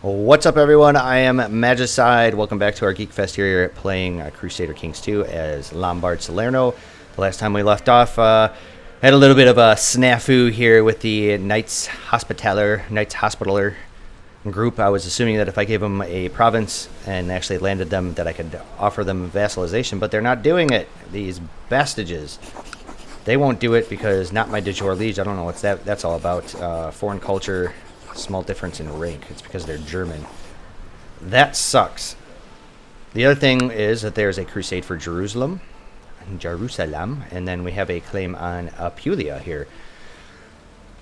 What's up, everyone? I am Magicide. Welcome back to our Geek Fest here, playing Crusader Kings II as Lombard Salerno. The last time we left off, had a little bit of a snafu here with the Knights Hospitaller group. I was assuming that if I gave them a province and actually landed them, that I could offer them vassalization, but they're not doing it. These bastages. They won't do it because not my de jure liege. I don't know what's that's all about. Foreign culture. Small difference in rank. It's because they're German. That sucks. The other thing is that there's a crusade for Jerusalem, and then we have a claim on Apulia here.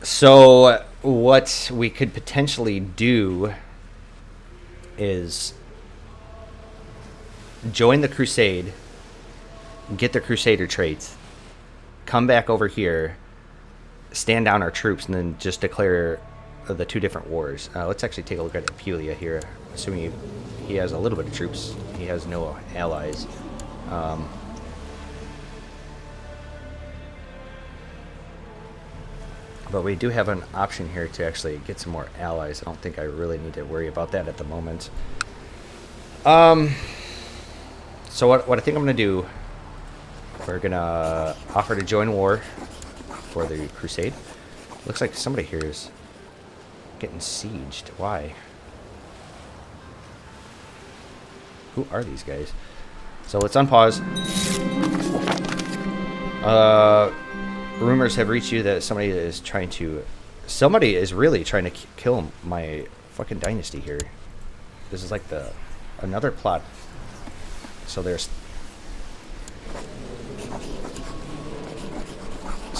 So what we could potentially do is join the crusade, get the Crusader traits, come back over here, stand down our troops, and then just declare the two different wars. Let's actually take a look at Apulia here. Assuming he has a little bit of troops. He has no allies. But we do have an option here to actually get some more allies. I don't think I really need to worry about that at the moment. So what I think I'm going to do, we're going to offer to join war for the crusade. Looks like somebody here is getting sieged. Why? Who are these guys? So let's unpause. Rumors have reached you that somebody is really trying to kill my fucking dynasty here. This is like another plot. So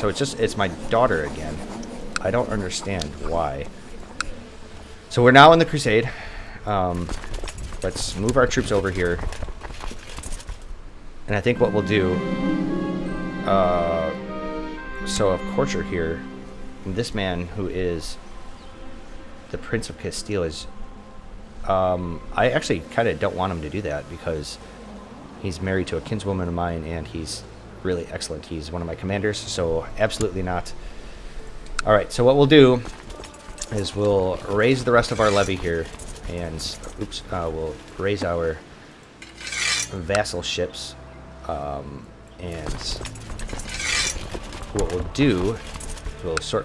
it's my daughter again. I don't understand why. So we're now in the crusade. Let's move our troops over here. And I think what we'll do... so of course you're here. This man who is the Prince of Castile is... I actually kind of don't want him to do that because he's married to a kinswoman of mine and he's really excellent. He's one of my commanders, so absolutely not. Alright, so what we'll do is we'll raise the rest of our levy here, and we'll raise our vassal ships, and what we'll do is we'll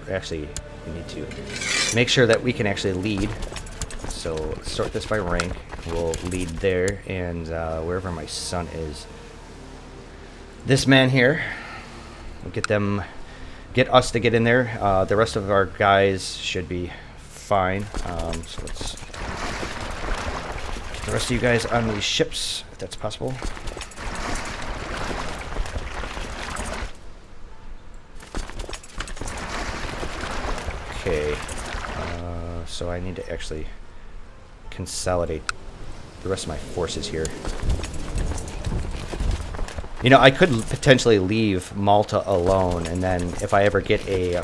we need to make sure that we can actually lead. So let's sort this by rank. We'll lead there, and wherever my son is, this man here, we'll get us to get in there. The rest of our guys should be fine. So let's get the rest of you guys on these ships, if that's possible. Okay. So I need to actually consolidate the rest of my forces here. You know, I could potentially leave Malta alone, and then if I ever get an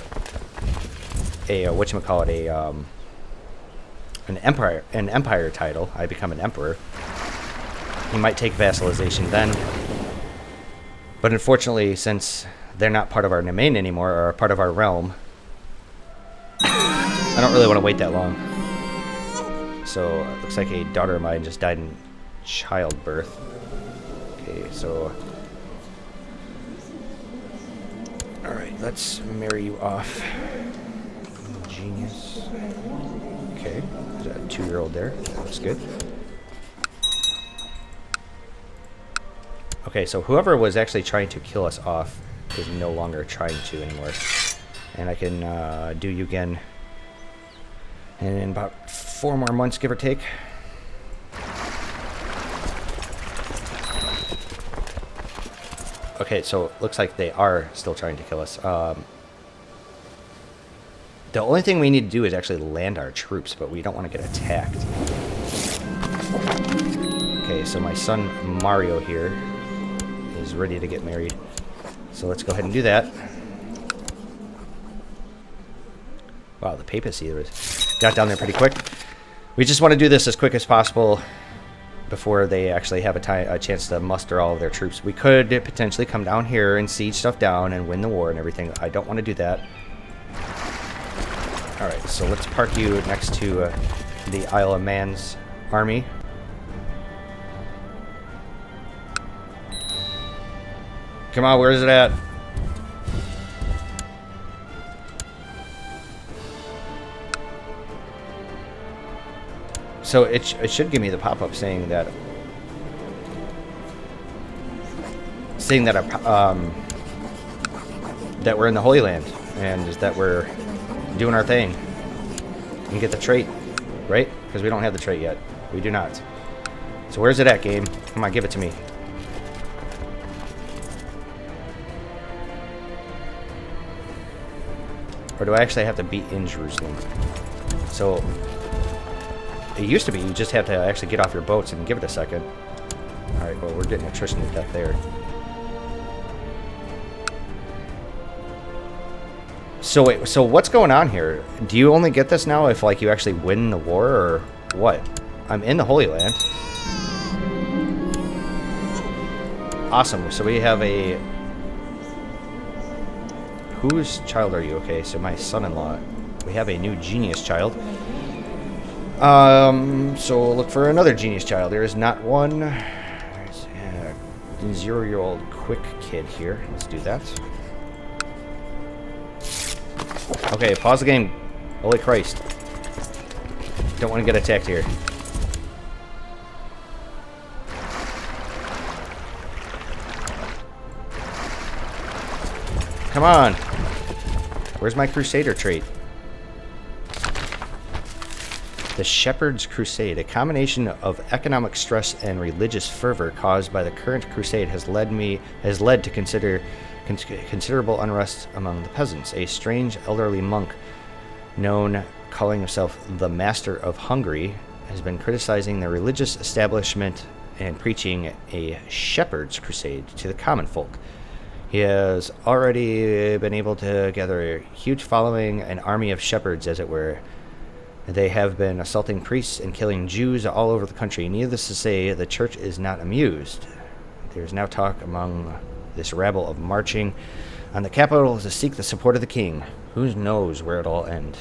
empire title, I become an emperor. He might take vassalization then. But unfortunately, since they're not part of our domain anymore, or part of our realm, I don't really want to wait that long. So it looks like a daughter of mine just died in childbirth. Okay, so... Alright, let's marry you off. Genius. Okay, there's a 2-year-old there. That looks good. Okay, so whoever was actually trying to kill us off is no longer trying to anymore. And I can do you again in about 4 more months, give or take. Okay, so it looks like they are still trying to kill us. The only thing we need to do is actually land our troops, but we don't want to get attacked. Okay, so my son Mario here is ready to get married. So let's go ahead and do that. Wow, the papacy got down there pretty quick. We just want to do this as quick as possible before they actually have a chance to muster all of their troops. We could potentially come down here and siege stuff down and win the war and everything. I don't want to do that. Alright, so let's park you next to the Isle of Man's army. Come on, where is it at? So it should give me the pop-up saying that that we're in the Holy Land and that we're doing our thing and get the trait, right? Because we don't have the trait yet. We do not. So where's it at, game? Come on, give it to me. Or do I actually have to be in Jerusalem? So it used to be you just have to actually get off your boats and give it a second. Alright, well, we're getting attrition to death there. So wait, so what's going on here? Do you only get this now if, like, you actually win the war, or what? I'm in the Holy Land. Awesome, so we have a... Whose child are you? Okay, so my son-in-law. We have a new genius child. So we'll look for another genius child. There is not one. There's a 0-year-old quick kid here. Let's do that. Okay, pause the game. Holy Christ. Don't want to get attacked here. Come on. Where's my Crusader trait? The Shepherd's Crusade, a combination of economic stress and religious fervor caused by the current crusade has led to considerable unrest among the peasants. A strange elderly monk calling himself the Master of Hungary has been criticizing the religious establishment and preaching a shepherd's crusade to the common folk. He has already been able to gather a huge following, an army of shepherds, as it were. They have been assaulting priests and killing Jews all over the country. Needless to say, the church is not amused. There is now talk among this rabble of marching on the capital to seek the support of the king. Who knows where it'll end?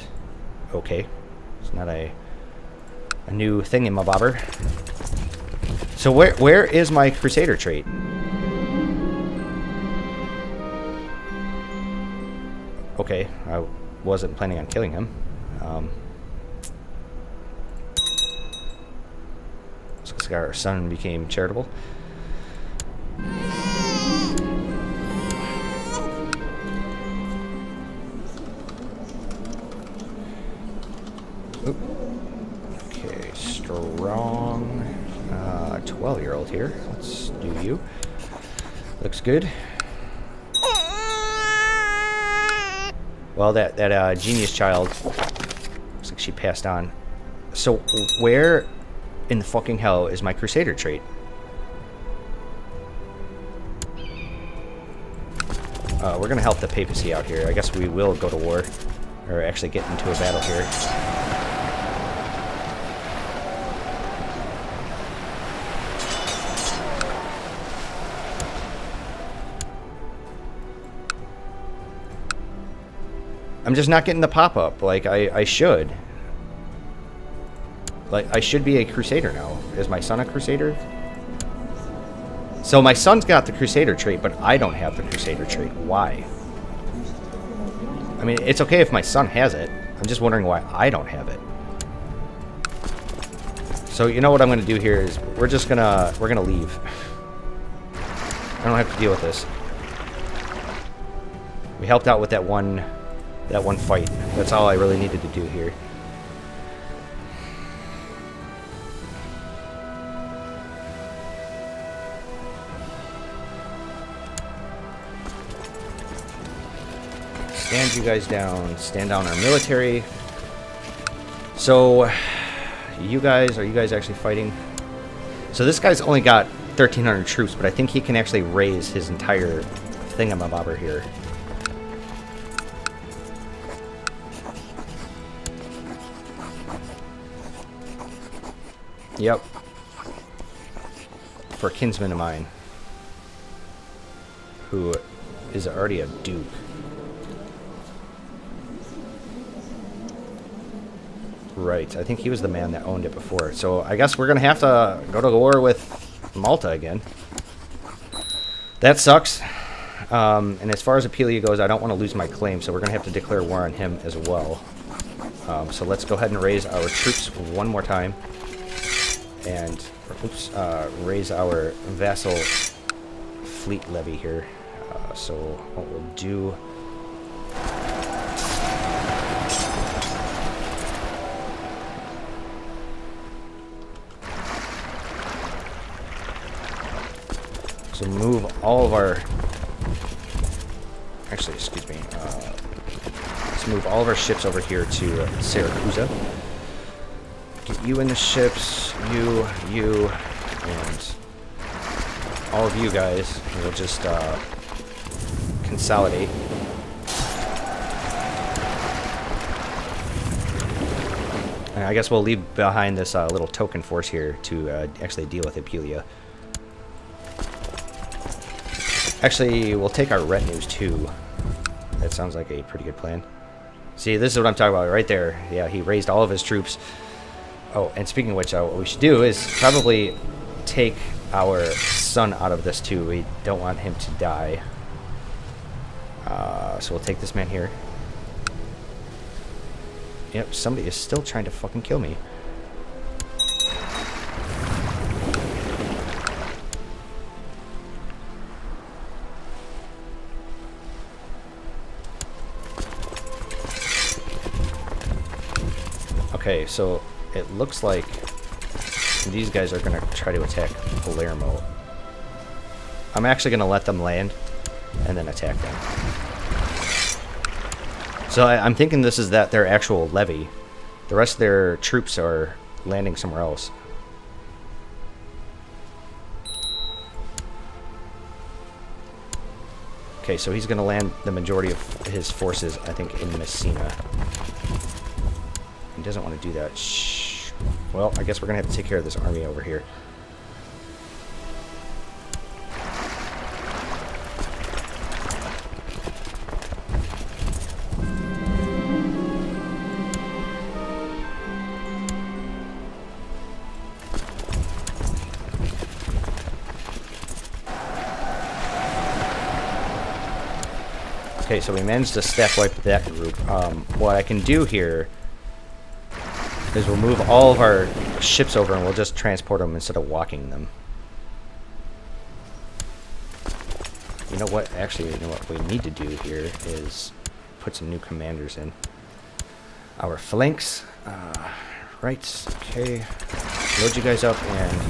Okay. It's not a new thing in my bobber. So where is my Crusader trait? Okay, I wasn't planning on killing him. Looks like our son became charitable. Oop. Okay, strong 12-year-old here. Let's do you. Looks good. Well, that genius child looks like she passed on. So where in the fucking hell is my Crusader trait? We're gonna help the papacy out here. I guess we will go to war, or actually get into a battle here. I'm just not getting the pop-up like I should. Like, I should be a Crusader now. Is my son a Crusader? So my son's got the Crusader trait, but I don't have the Crusader trait. Why? I mean, it's okay if my son has it. I'm just wondering why I don't have it. So you know what I'm going to do here is we're gonna leave. I don't have to deal with this. We helped out with that one fight. That's all I really needed to do here. Stand you guys down. Stand down our military. So, are you guys actually fighting? So this guy's only got 1,300 troops, but I think he can actually raise his entire thingamabobber here. Yep. For a kinsman of mine, who is already a duke. Right, I think he was the man that owned it before. So I guess we're going to have to go to war with Malta again. That sucks. And as far as Apulia goes, I don't want to lose my claim, so we're going to have to declare war on him as well. So let's go ahead and raise our troops one more time. And raise our vassal fleet levy here. So what we'll do... So move all of our... Actually, excuse me. Let's move all of our ships over here to Syracuse. Get you in the ships, you, and all of you guys. We'll just consolidate. And I guess we'll leave behind this little token force here to actually deal with Apulia. Actually, we'll take our retinues too. That sounds like a pretty good plan. See, this is what I'm talking about right there. Yeah, he raised all of his troops. Oh, and speaking of which, what we should do is probably take our son out of this too. We don't want him to die. So we'll take this man here. Yep, somebody is still trying to fucking kill me. Okay, so it looks like these guys are going to try to attack Palermo. I'm actually going to let them land and then attack them. So I'm thinking this is their actual levy. The rest of their troops are landing somewhere else. Okay, so he's going to land the majority of his forces, I think, in Messina. He doesn't want to do that. Shh. Well, I guess we're going to have to take care of this army over here. Okay, so we managed to stack wipe that group. What I can do here is we'll move all of our ships over and we'll just transport them instead of walking them. You know what? Actually, you know what we need to do here is put some new commanders in. Our flanks. Right. Okay. Load you guys up and...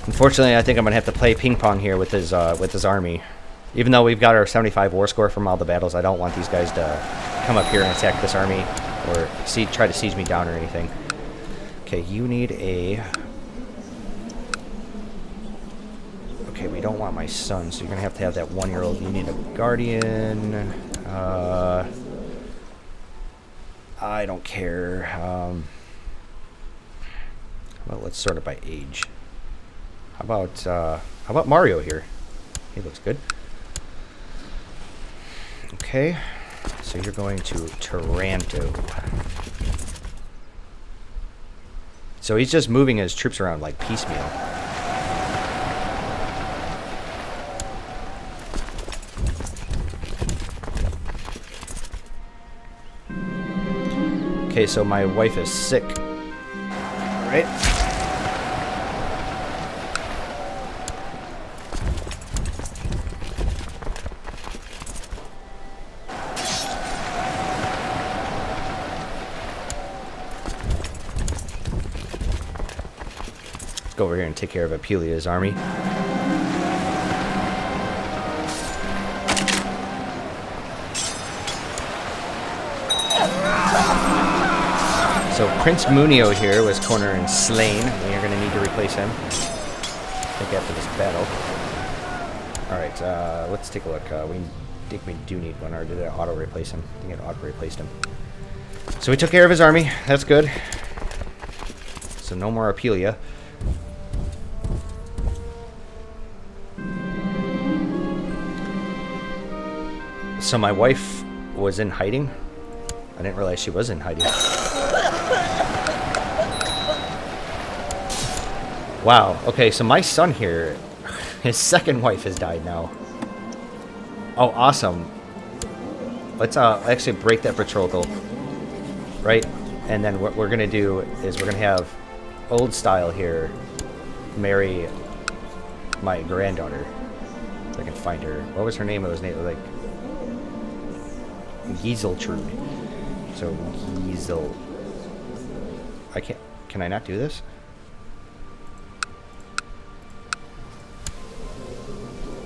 Unfortunately, I think I'm gonna have to play ping pong here with his army. Even though we've got our 75 war score from all the battles, I don't want these guys to come up here and attack this army or try to siege me down or anything. Okay, you need a... Okay, we don't want my son, so you're gonna have to have that 1-year-old. You need a guardian. I don't care. Well, let's sort it by age. How about Mario here? He looks good. Okay, so you're going to Taranto. So he's just moving his troops around like piecemeal. Okay, so my wife is sick. All right. Go over here and take care of Apulia's army. So Prince Munio here was cornered and slain. We are going to need to replace him, I think, after this battle. Alright, let's take a look. We think we do need one, or did it auto-replace him? I think it auto-replaced him. So we took care of his army. That's good. So no more Apulia. So my wife was in hiding. I didn't realize she was in hiding. Wow. Okay, so my son here, his second wife has died now. Oh, awesome. Let's actually break that betrothal. Right? And then what we're going to do is we're going to have old style here marry my granddaughter. If I can find her. What was her name? It was named like Giseltrude. So Gisel. I can't. Can I not do this?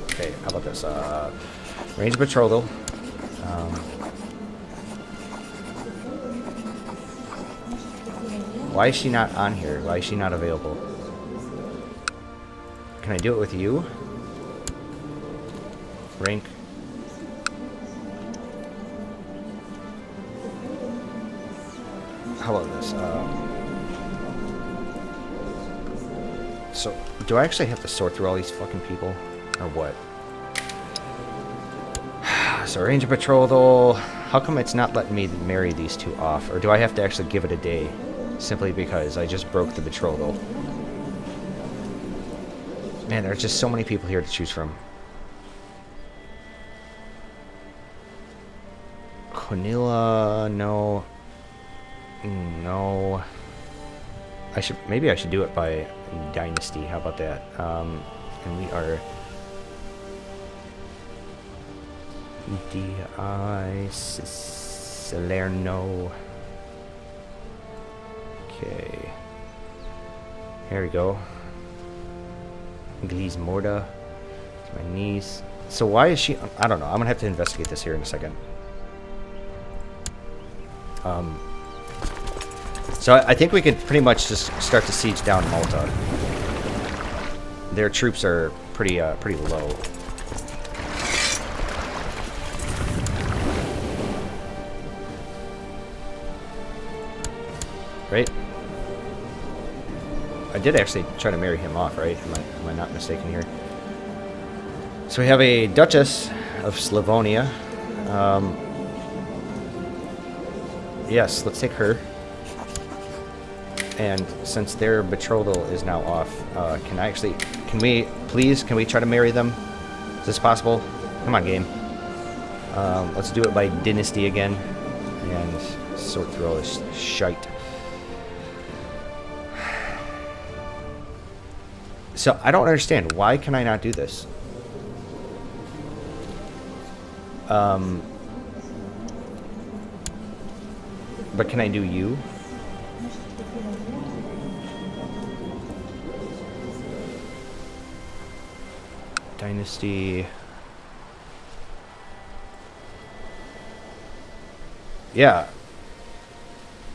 Okay, how about this? Range betrothal. Why is she not on here? Why is she not available? Can I do it with you? Rank. How about this? So, do I actually have to sort through all these fucking people? Or what? So, range of betrothal. How come it's not letting me marry these two off? Or do I have to actually give it a day? Simply because I just broke the betrothal. Man, there's just so many people here to choose from. Cornelia, no. No. Maybe I should do it by dynasty. How about that? And we are Salerno. Okay. Here we go. Glise Morda. It's my niece. So why is she... I don't know. I'm going to have to investigate this here in a second. So I think we could pretty much just start to siege down Malta. Their troops are pretty low. Right? I did actually try to marry him off, right? Am I not mistaken here? So we have a Duchess of Slavonia. Yes, let's take her. And since their betrothal is now off, can we try to marry them? Is this possible? Come on, game. Let's do it by dynasty again. And sort through all this shite. So, I don't understand. Why can I not do this? But can I do you? Dynasty. Yeah.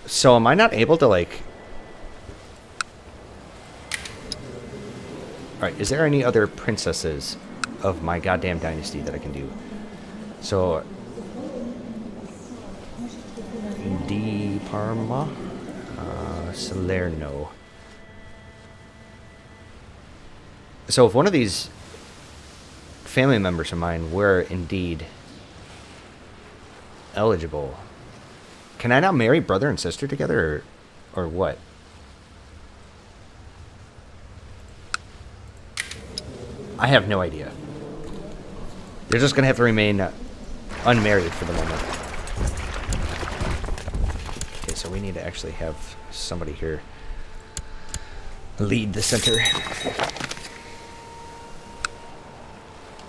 So am I not able to like... Alright, is there any other princesses of my goddamn dynasty that I can do? So... Di Parma. Salerno. So if one of these family members of mine were indeed eligible, can I now marry brother and sister together, or what? I have no idea. They're just going to have to remain unmarried for the moment. Okay, so we need to actually have somebody here lead the center.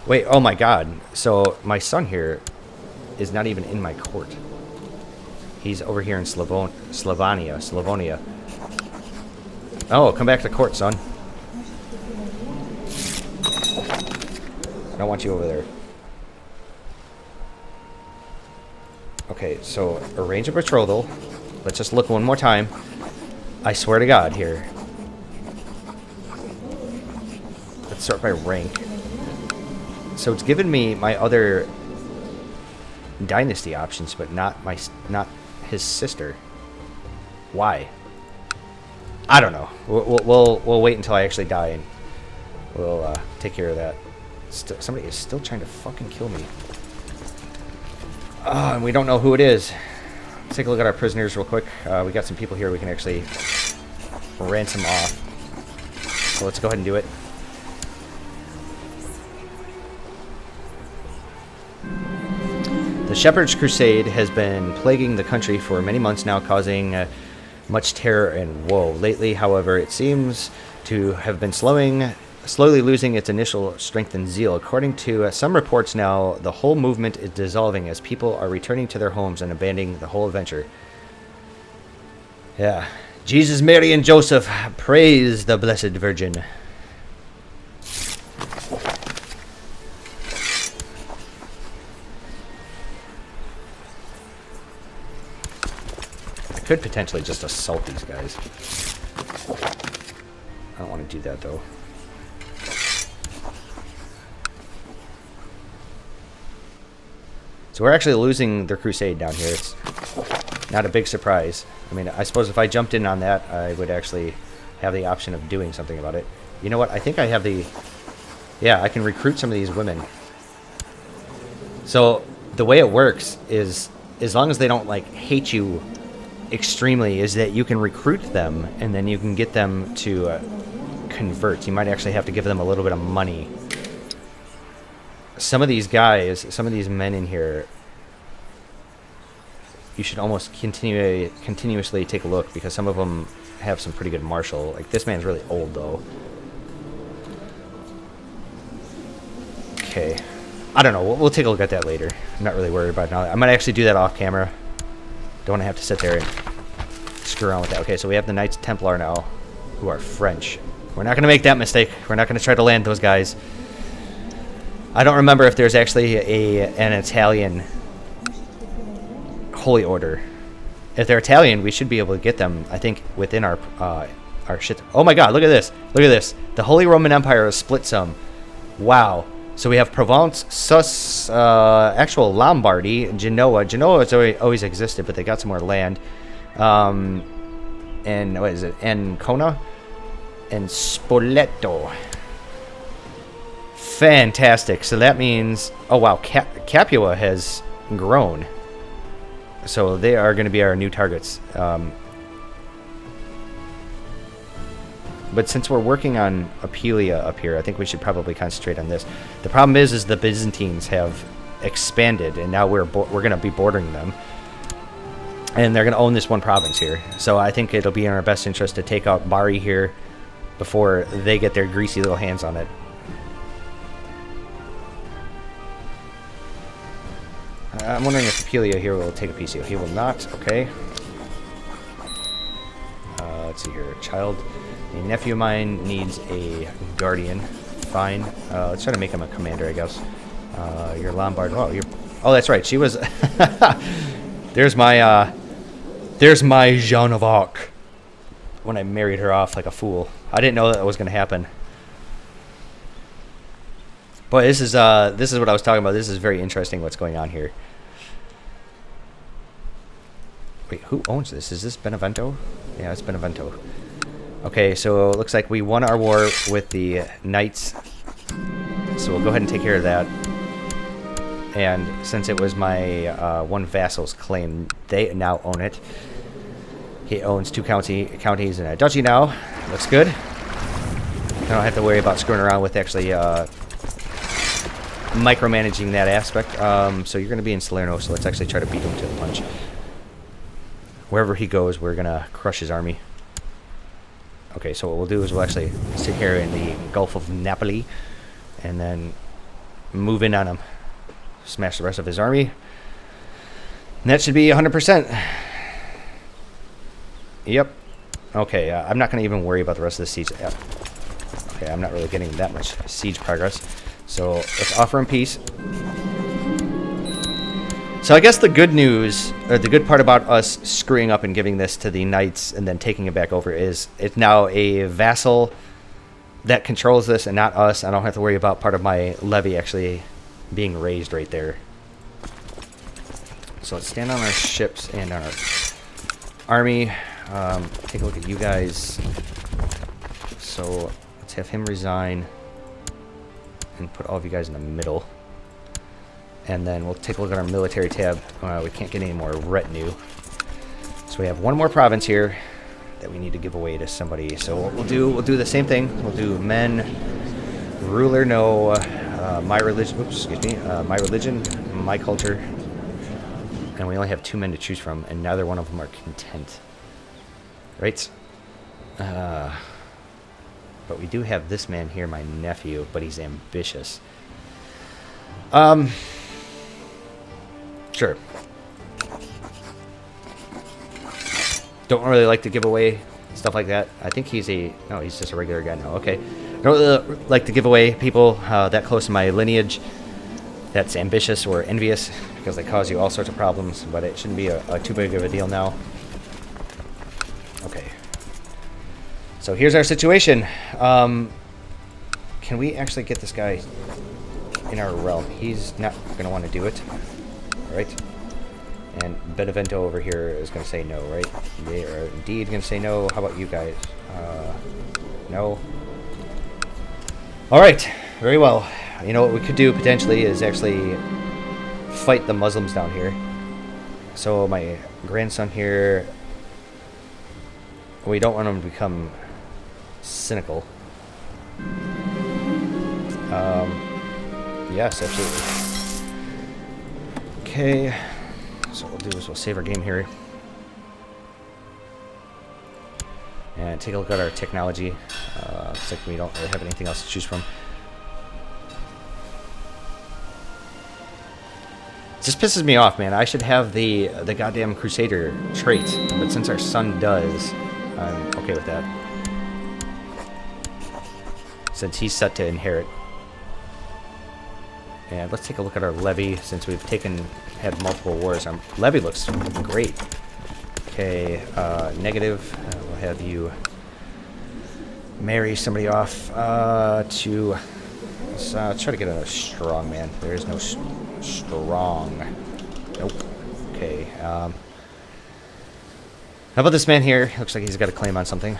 Wait, oh my god. So my son here is not even in my court. He's over here in Slavonia. Oh, come back to court, son. I don't want you over there. Okay, so arrange a betrothal. Let's just look one more time. I swear to God here. Let's start by rank. So it's given me my other dynasty options, but not his sister. Why? I don't know. We'll wait until I actually die, and we'll take care of that. Somebody is still trying to fucking kill me. And we don't know who it is. Let's take a look at our prisoners real quick. We got some people here we can actually ransom off. So let's go ahead and do it. The Shepherd's Crusade has been plaguing the country for many months now, causing much terror and woe. Lately, however, it seems to have been slowly losing its initial strength and zeal. According to some reports now, the whole movement is dissolving as people are returning to their homes and abandoning the whole adventure. Yeah. Jesus, Mary, and Joseph, praise the Blessed Virgin. I could potentially just assault these guys. I don't want to do that, though. So we're actually losing their crusade down here. It's not a big surprise. I mean, I suppose if I jumped in on that, I would actually have the option of doing something about it. You know what? I think I have the... Yeah, I can recruit some of these women. So the way it works is, as long as they don't, like, hate you extremely, is that you can recruit them, and then you can get them to convert. You might actually have to give them a little bit of money. Some of these guys, some of these men in here, you should almost continuously take a look, because some of them have some pretty good martial. Like, this man's really old, though. Okay. I don't know. We'll take a look at that later. I'm not really worried about it now. I might actually do that off camera. Don't want to have to sit there and screw around with that. Okay, so we have the Knights Templar now, who are French. We're not going to make that mistake. We're not going to try to land those guys. I don't remember if there's actually an Italian holy order. If they're Italian, we should be able to get them, I think, within our shit. Oh my god, look at this. Look at this. The Holy Roman Empire has split some. Wow. So we have Provence, Sus, actual Lombardy, Genoa. Genoa has always existed, but they got some more land. And what is it? Ancona and Spoleto. Fantastic. So that means, oh wow, Capua has grown. So they are going to be our new targets. But since we're working on Apulia up here, I think we should probably concentrate on this. The problem is the Byzantines have expanded, and now we're going to be bordering them. And they're going to own this one province here. So I think it'll be in our best interest to take out Bari here before they get their greasy little hands on it. I'm wondering if Apulia here will take a piece here. He will not. Okay. Let's see here. Child. A nephew of mine needs a guardian. Fine. Let's try to make him a commander, I guess. You're Lombard. Oh, you're... Oh, that's right. She was... There's my Joan of Arc. When I married her off like a fool. I didn't know that was going to happen. Boy, this is what I was talking about. This is very interesting what's going on here. Wait, who owns this? Is this Benevento? Yeah, it's Benevento. Okay, so it looks like we won our war with the Knights. So we'll go ahead and take care of that. And since it was my one vassal's claim, they now own it. He owns 2 counties and a duchy now. Looks good. I don't have to worry about screwing around with actually micromanaging that aspect. So you're going to be in Salerno, so let's actually try to beat him to the punch. Wherever he goes, we're going to crush his army. Okay, so what we'll do is we'll actually sit here in the Gulf of Napoli and then move in on him. Smash the rest of his army. And that should be 100%. Yep. Okay, I'm not going to even worry about the rest of the siege. Okay, I'm not really getting that much siege progress. So let's offer him peace. So I guess the good news, or the good part about us screwing up and giving this to the knights and then taking it back over is it's now a vassal that controls this and not us. I don't have to worry about part of my levy actually being raised right there. So let's stand on our ships and our army. Take a look at you guys. So let's have him resign and put all of you guys in the middle. And then we'll take a look at our military tab. We can't get any more retinue. So we have one more province here that we need to give away to somebody. So what we'll do the same thing. We'll do men, ruler, no, my religion, oops, excuse me, my religion, my culture. And we only have 2 men to choose from, and neither one of them are content. Right? But we do have this man here, my nephew, but he's ambitious. Sure. Don't really like to give away stuff like that. I think he's no, he's just a regular guy now. Okay. Don't really like to give away people that close to my lineage that's ambitious or envious, because they cause you all sorts of problems, but it shouldn't be a too big of a deal now. Okay. So here's our situation. Can we actually get this guy in our realm? He's not going to want to do it. Right? And Benevento over here is going to say no, right? They are indeed going to say no. How about you guys? No. Alright. Very well. You know what we could do potentially is actually fight the Muslims down here. So my grandson here, we don't want him to become cynical. Yes, absolutely. Okay. So what we'll do is we'll save our game here. And take a look at our technology. Looks like we don't really have anything else to choose from. This pisses me off, man. I should have the goddamn Crusader trait, but since our son does, I'm okay with that. Since he's set to inherit. And let's take a look at our levy, since we've had multiple wars. Our levy looks great. Okay, negative. We'll have you marry somebody off to... Let's try to get a strong man. There is no strong. Nope. Okay. How about this man here? Looks like he's got a claim on something.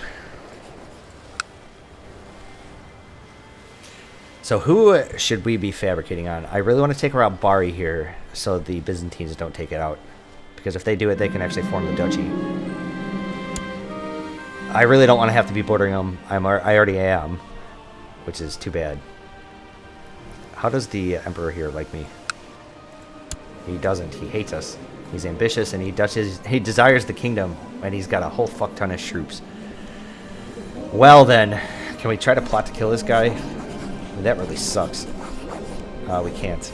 So who should we be fabricating on? I really want to take out Bari here so the Byzantines don't take it out. Because if they do it, they can actually form the duchy. I really don't want to have to be bordering them. I already am, which is too bad. How does the Emperor here like me? He doesn't. He hates us. He's ambitious and he desires the kingdom, and he's got a whole fuck ton of troops. Well then, can we try to plot to kill this guy? That really sucks. We can't.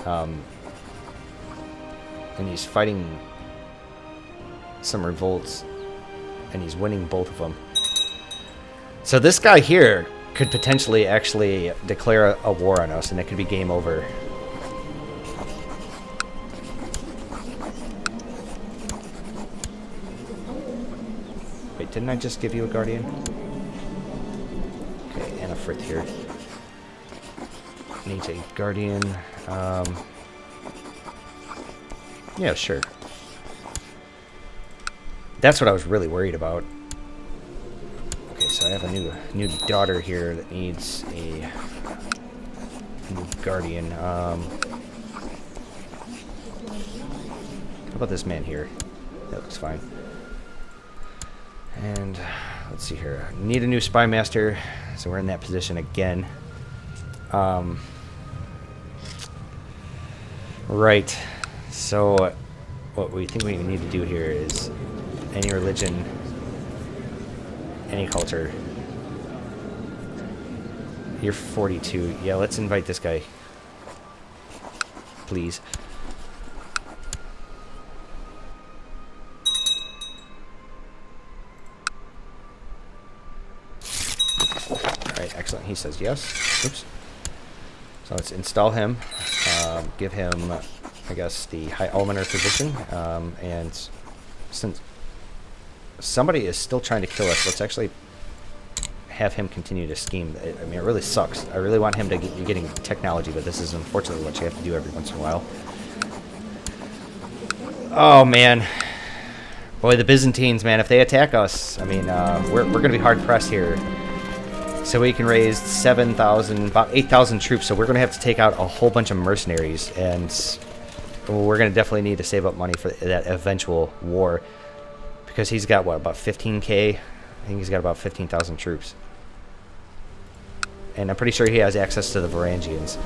And he's fighting some revolts, and he's winning both of them. So this guy here could potentially actually declare a war on us, and it could be game over. Wait, didn't I just give you a guardian? Okay, and a Frith here. Needs a guardian. Yeah, sure. That's what I was really worried about. Okay, so I have a new daughter here that needs a new guardian. How about this man here? That looks fine. And let's see here. Need a new spy master, so we're in that position again. Right. So what we think we need to do here is any religion, any culture. You're 42. Yeah, let's invite this guy. Please. Alright, excellent. He says yes. Oops. So let's install him. Give him, I guess, the High Almoner position. And since somebody is still trying to kill us, let's actually have him continue to scheme. I mean, it really sucks. I really want him to be getting technology, but this is unfortunately what you have to do every once in a while. Oh, man. Boy, the Byzantines, man, if they attack us, I mean, we're going to be hard-pressed here. So we can raise 7,000, about 8,000 troops, so we're going to have to take out a whole bunch of mercenaries, and we're going to definitely need to save up money for that eventual war. Because he's got, what, about 15k? I think he's got about 15,000 troops. And I'm pretty sure he has access to the Varangians.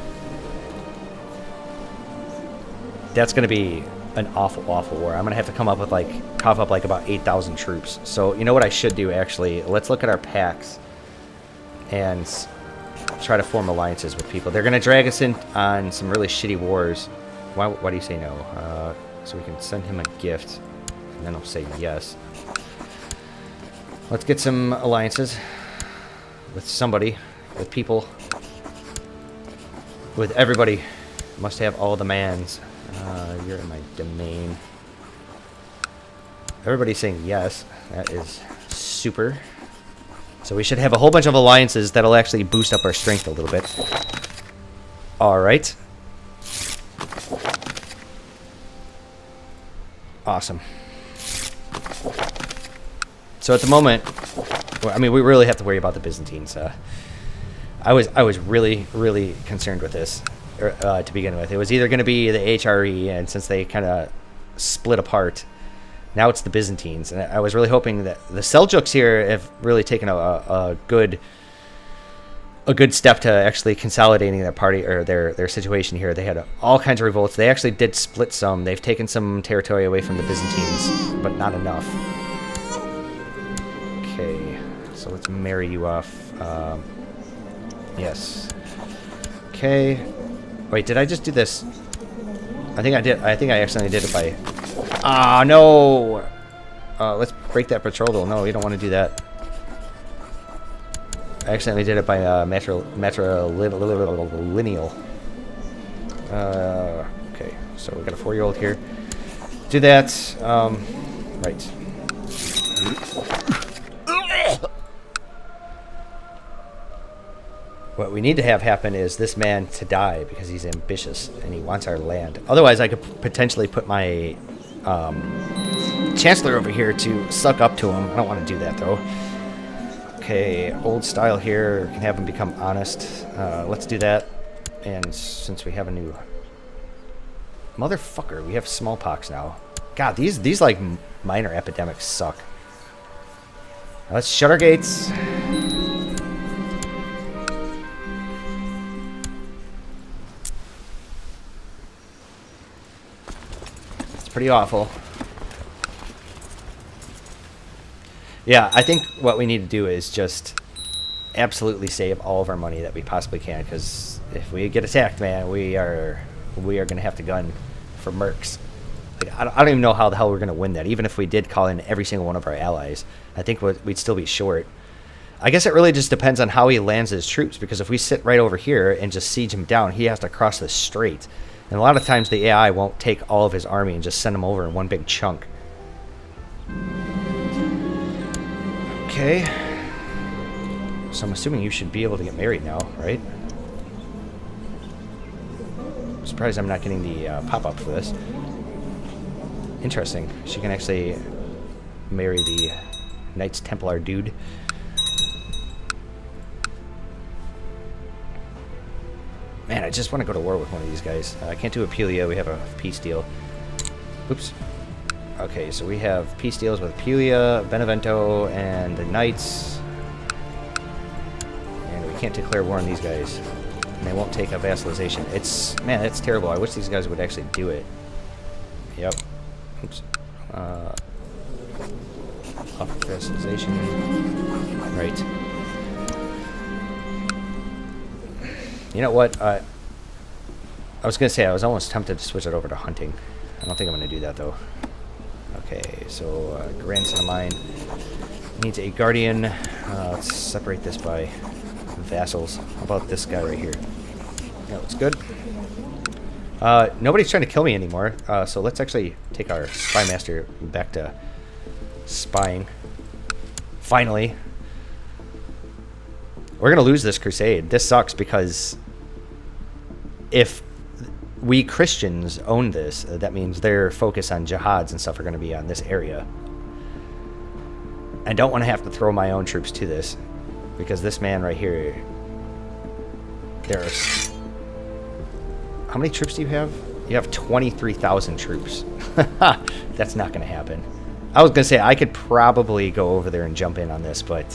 That's going to be an awful, awful war. I'm going to have to come up with, like, cough up, like, about 8,000 troops. So, you know what I should do, actually? Let's look at our packs and try to form alliances with people. They're going to drag us in on some really shitty wars. Why do you say no? So we can send him a gift, and then I'll say yes. Let's get some alliances with somebody, with people, with everybody. Must have all demands. You're in my domain. Everybody's saying yes. That is super. So we should have a whole bunch of alliances that'll actually boost up our strength a little bit. Alright. Awesome. So at the moment, well, I mean, we really have to worry about the Byzantines. I was really, really concerned with this to begin with. It was either going to be the HRE, and since they kind of split apart, now it's the Byzantines. And I was really hoping that the Seljuks here have really taken a good step to actually consolidating their party, or their situation here. They had all kinds of revolts. They actually did split some. They've taken some territory away from the Byzantines, but not enough. Okay, so let's marry you off. Yes. Okay. Wait, did I just do this? I think I did. I think I accidentally did it by... Ah, no! Let's break that betrothal. No, you don't want to do that. I accidentally did it by matrilineal. Okay, so we got a 4-year-old here. Do that. Right. What we need to have happen is this man to die because he's ambitious and he wants our land. Otherwise, I could potentially put my Chancellor over here to suck up to him. I don't want to do that, though. Okay, old style here. We can have him become honest. Let's do that. And since we have a new... Motherfucker, we have smallpox now. God, these like, minor epidemics suck. Now let's shut our gates. Pretty awful. Yeah, I think what we need to do is just absolutely save all of our money that we possibly can, because if we get attacked, man, we are gonna have to gun for mercs. Like, I don't even know how the hell we're gonna win that. Even if we did call in every single one of our allies, I think we'd still be short. I guess it really just depends on how he lands his troops, because if we sit right over here and just siege him down, he has to cross the strait. And a lot of times the AI won't take all of his army and just send them over in one big chunk. Okay. So I'm assuming you should be able to get married now, right? I'm surprised I'm not getting the pop-up for this. Interesting. She can actually marry the Knights Templar dude. Man, I just want to go to war with one of these guys. I can't do Apulia. We have a peace deal. Oops. Okay, so we have peace deals with Apulia, Benevento, and the Knights. And we can't declare war on these guys. And they won't take a vassalization. Man, that's terrible. I wish these guys would actually do it. Yep. Oops. Off vassalization. Right. You know what? I was going to say, I was almost tempted to switch it over to hunting. I don't think I'm going to do that, though. Okay, so grandson of mine needs a guardian. Let's separate this by vassals. How about this guy right here? That looks good. Nobody's trying to kill me anymore, so let's actually take our spy master back to spying. Finally. We're going to lose this crusade. This sucks because if we Christians own this. That means their focus on jihads and stuff are going to be on this area. I don't want to have to throw my own troops to this, because this man right here, there's... How many troops do you have? You have 23,000 troops. That's not going to happen. I was going to say, I could probably go over there and jump in on this, but...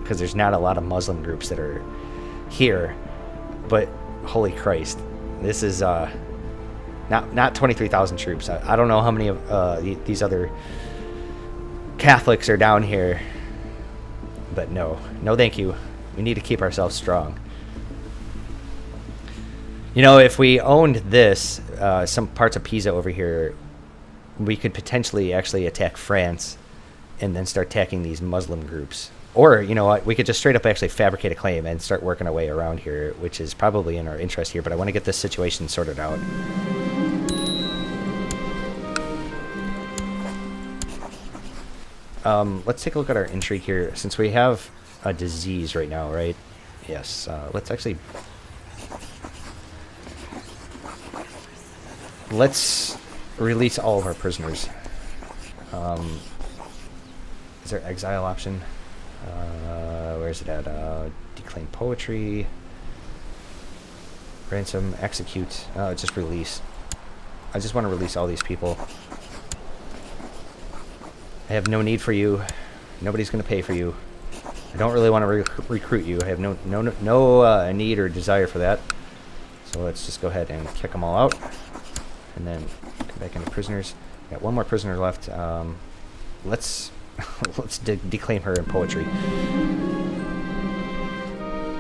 Because there's not a lot of Muslim groups that are here. But, holy Christ. This is, not 23,000 troops. I don't know how many of these other Catholics are down here. But no. No thank you. We need to keep ourselves strong. You know, if we owned this, some parts of Pisa over here, we could potentially actually attack France and then start attacking these Muslim groups. Or, you know what, we could just straight up actually fabricate a claim and start working our way around here, which is probably in our interest here, but I want to get this situation sorted out. Let's take a look at our intrigue here. Since we have a disease right now, right? Yes, let's actually... Let's release all of our prisoners. Is there exile option? Where's it at? Declaim poetry. Ransom, execute. Just release. I just want to release all these people. I have no need for you. Nobody's going to pay for you. I don't really want to recruit you. I have no need or desire for that. So let's just go ahead and kick them all out. And then come back into prisoners. Got one more prisoner left. Let's declaim her in poetry.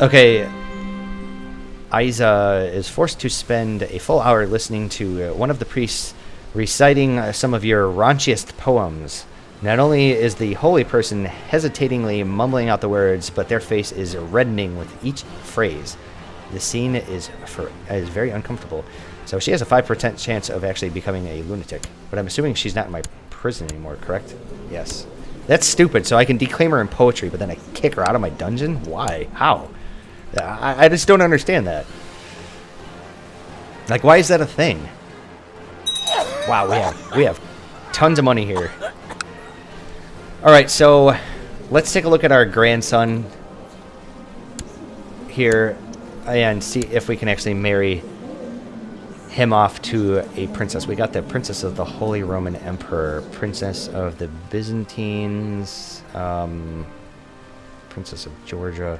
Okay. Isa is forced to spend a full hour listening to one of the priests reciting some of your raunchiest poems. Not only is the holy person hesitatingly mumbling out the words, but their face is reddening with each phrase. The scene is very uncomfortable. So she has a 5% chance of actually becoming a lunatic. But I'm assuming she's not in my prison anymore, correct? Yes. That's stupid. So I can declaim her in poetry, but then I kick her out of my dungeon? Why? How? I just don't understand that. Like, why is that a thing? Wow, we have tons of money here. Alright, so let's take a look at our grandson here and see if we can actually marry him off to a princess. We got the Princess of the Holy Roman Emperor, Princess of the Byzantines, Princess of Georgia.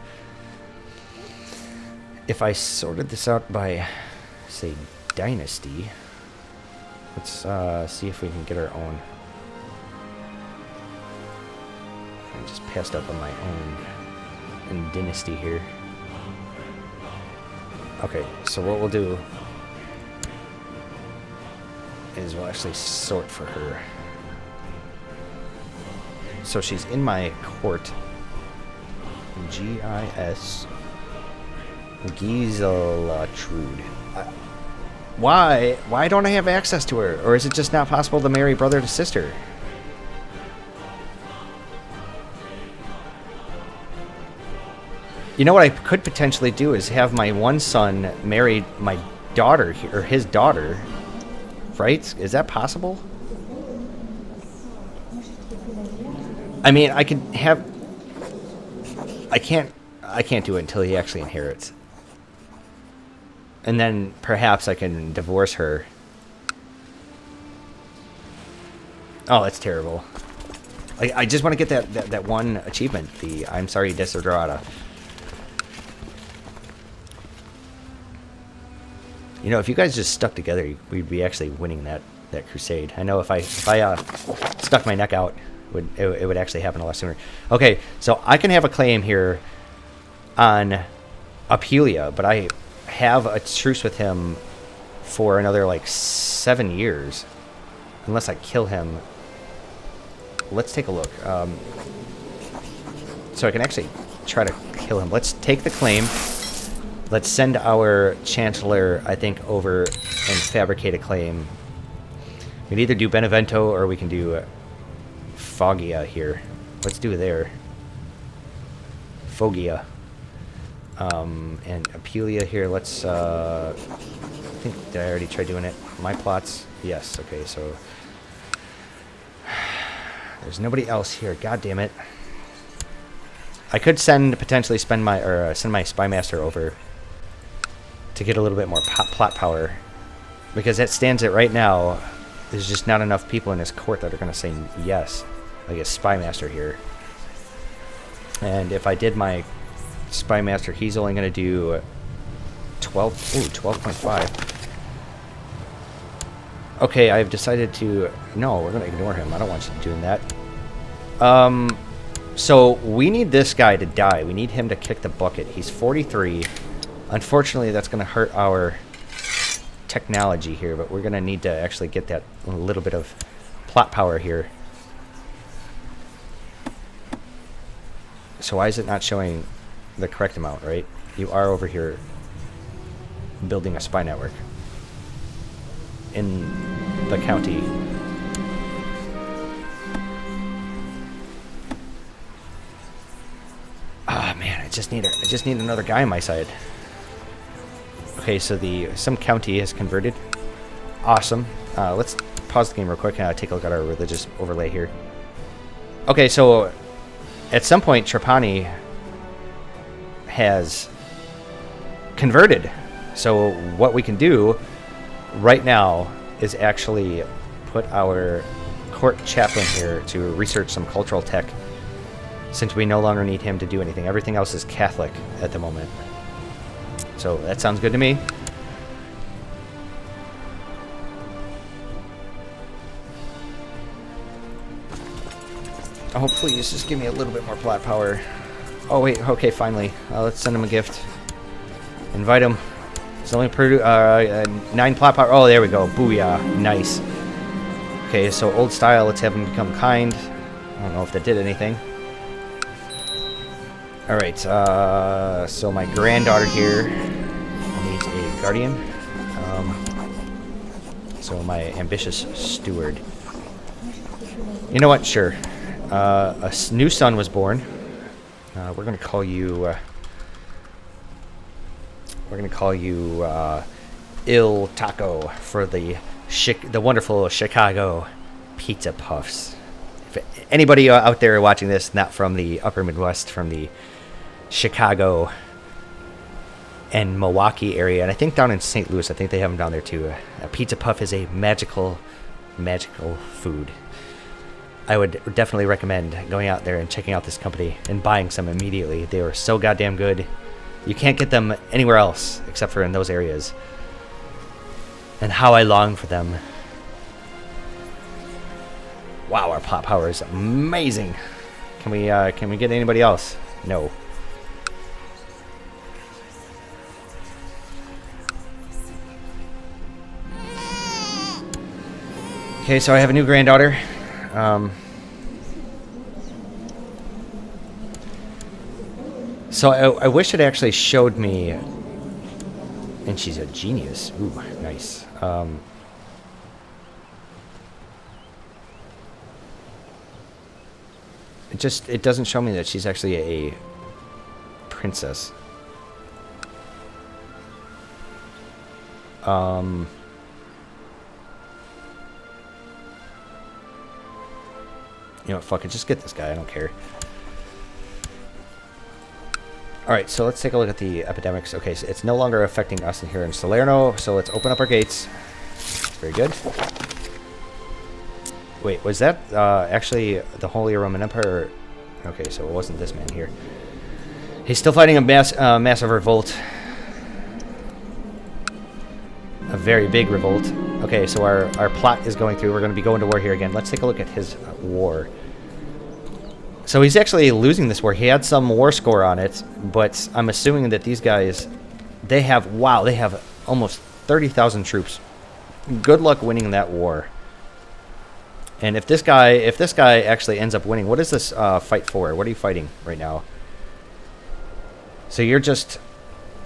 If I sorted this out by, say, dynasty, let's see if we can get our own. I just passed up on my own in dynasty here. Okay, so what we'll do is we'll actually sort for her. So she's in my court. G-I-S Giselatrude. Why don't I have access to her? Or is it just not possible to marry brother to sister? You know what I could potentially do is have my one son marry my daughter, or his daughter. Right? Is that possible? I mean, I could have... I can't do it until he actually inherits. And then perhaps I can divorce her. Oh, that's terrible. I just want to get that one achievement, the I'm sorry, Desiderata. You know, if you guys just stuck together, we'd be actually winning that crusade. I know if I stuck my neck out, it would actually happen a lot sooner. Okay, so I can have a claim here on Apulia, but I have a truce with him for another, like, 7 years. Unless I kill him. Let's take a look. So I can actually try to kill him. Let's take the claim. Let's send our Chancellor, I think, over and fabricate a claim. We can either do Benevento or we can do Foggia here. Let's do there. Foggia. And Apulia here, let's, I think, did I already try doing it? My plots? Yes, okay, so there's nobody else here, god damn it. I could potentially send my spy master over to get a little bit more plot power, because it stands it right now, there's just not enough people in his court that are going to say yes, like a spy master here. And if I did my spy master, he's only going to do 12.5. Okay, I've decided to... No, we're going to ignore him. I don't want you doing that. So we need this guy to die. We need him to kick the bucket. He's 43. Unfortunately, that's going to hurt our technology here, but we're going to need to actually get that little bit of plot power here. So why is it not showing the correct amount, right? You are over here building a spy network in the county. Ah, man, I just need another guy on my side. Okay, so some county has converted. Awesome. Let's pause the game real quick and take a look at our religious overlay here. Okay, so at some point Trapani has converted. So what we can do right now is actually put our court chaplain here to research some cultural tech, since we no longer need him to do anything. Everything else is Catholic at the moment. So that sounds good to me. Oh, please, just give me a little bit more plot power. Oh, wait, okay, finally. Let's send him a gift. Invite him. It's only 9 plot power. Oh, there we go. Booyah. Nice. Okay, so old style, let's have him become kind. I don't know if that did anything. Alright, so my granddaughter here needs a guardian. So my ambitious steward. You know what? Sure. A new son was born. We're gonna call you. Il Taco for the wonderful Chicago pizza puffs. If anybody out there watching this, not from the Upper Midwest, from the Chicago and Milwaukee area, and I think down in St. Louis, I think they have them down there too. A pizza puff is a magical food. I would definitely recommend going out there and checking out this company and buying some immediately. They are so goddamn good. You can't get them anywhere else except for in those areas. And how I long for them. Wow, our plot power is amazing. Can we get anybody else? No. Okay, so I have a new granddaughter. So I wish it actually showed me, and she's a genius. Ooh, nice. It doesn't show me that she's actually a princess. You know what, fuck it, just get this guy, I don't care. Alright, so let's take a look at the epidemics. Okay, so it's no longer affecting us in here in Salerno, so let's open up our gates. Very good. Wait, was that actually the Holy Roman Empire? Okay, so it wasn't this man here. He's still fighting a massive revolt. A very big revolt. Okay, so our plot is going through. We're going to be going to war here again. Let's take a look at his war. So he's actually losing this war. He had some war score on it, but I'm assuming that these guys, they have almost 30,000 troops. Good luck winning that war. And if this guy actually ends up winning, what is this fight for? What are you fighting right now? So you're just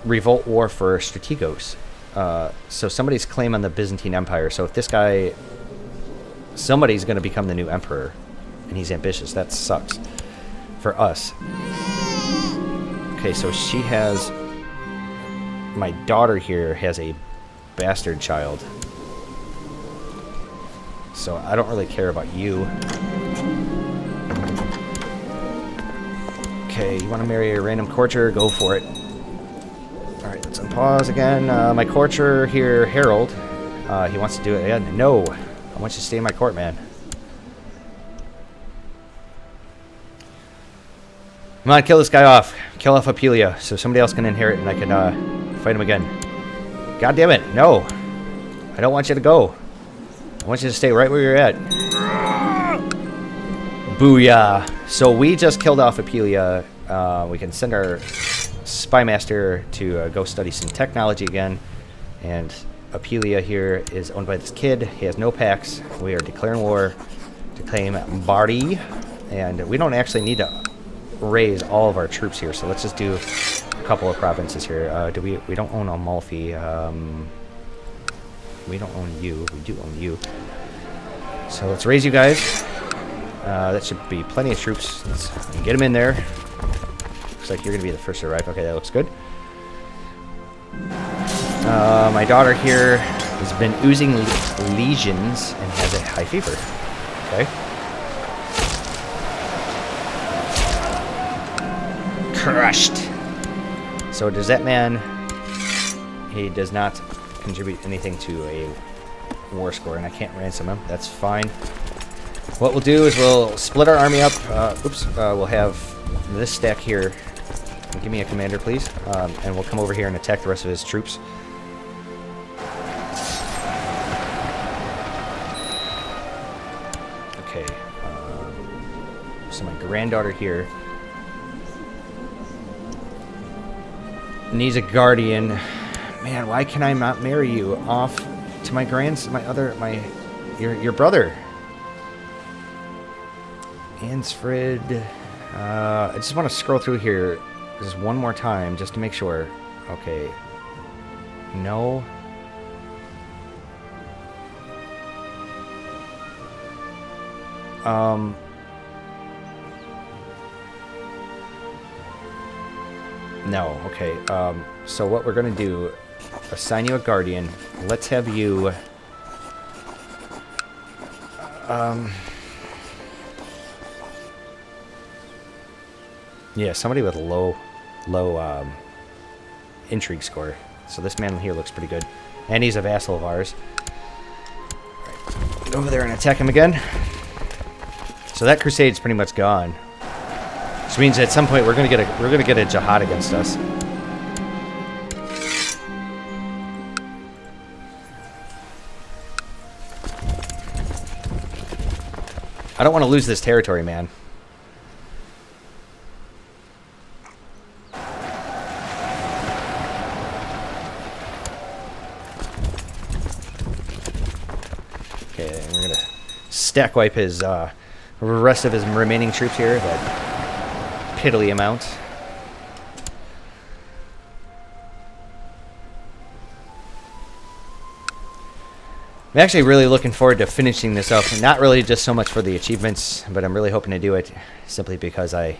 revolt war for strategos. So somebody's claim on the Byzantine Empire. So if this guy, somebody's going to become the new emperor, and he's ambitious. That sucks for us. Okay, so she has my daughter here has a bastard child. So I don't really care about you. Okay, you want to marry a random courtier? Go for it. Alright, let's unpause again. My courtier here, Harold, he wants to do it again. No, I want you to stay in my court, man. Come on, kill this guy off. Kill off Apulia so somebody else can inherit and I can fight him again. God damn it, no. I don't want you to go. I want you to stay right where you're at. Booyah. So we just killed off Apulia. We can send our spy master to go study some technology again. And Apulia here is owned by this kid. He has no packs. We are declaring war to claim Bardi. And we don't actually need to raise all of our troops here. So let's just do a couple of provinces here. We don't own Amalfi. We don't own you. We do own you. So let's raise you guys. That should be plenty of troops. Let's get them in there. Looks like you're going to be the first to arrive. Okay, that looks good. My daughter here has been oozing lesions and has a high fever. Okay. Crushed. So does that man... He does not contribute anything to a war score, and I can't ransom him. That's fine. What we'll do is we'll split our army up. We'll have this stack here. Give me a commander, please. And we'll come over here and attack the rest of his troops. Okay. So my granddaughter here needs a guardian. Man, why can I not marry you off to my your brother? Ansfrid. I just want to scroll through here just one more time just to make sure. Okay. No. No. Okay. So what we're gonna do, assign you a guardian. Let's have you yeah, somebody with a low intrigue score. So this man here looks pretty good. And he's a vassal of ours. Alright, go over there and attack him again. So that crusade's pretty much gone. Which means at some point we're gonna get a jihad against us. I don't want to lose this territory, man. Okay, we're gonna stack wipe his rest of his remaining troops here. That piddly amount. I'm actually really looking forward to finishing this up. Not really just so much for the achievements, but I'm really hoping to do it simply because I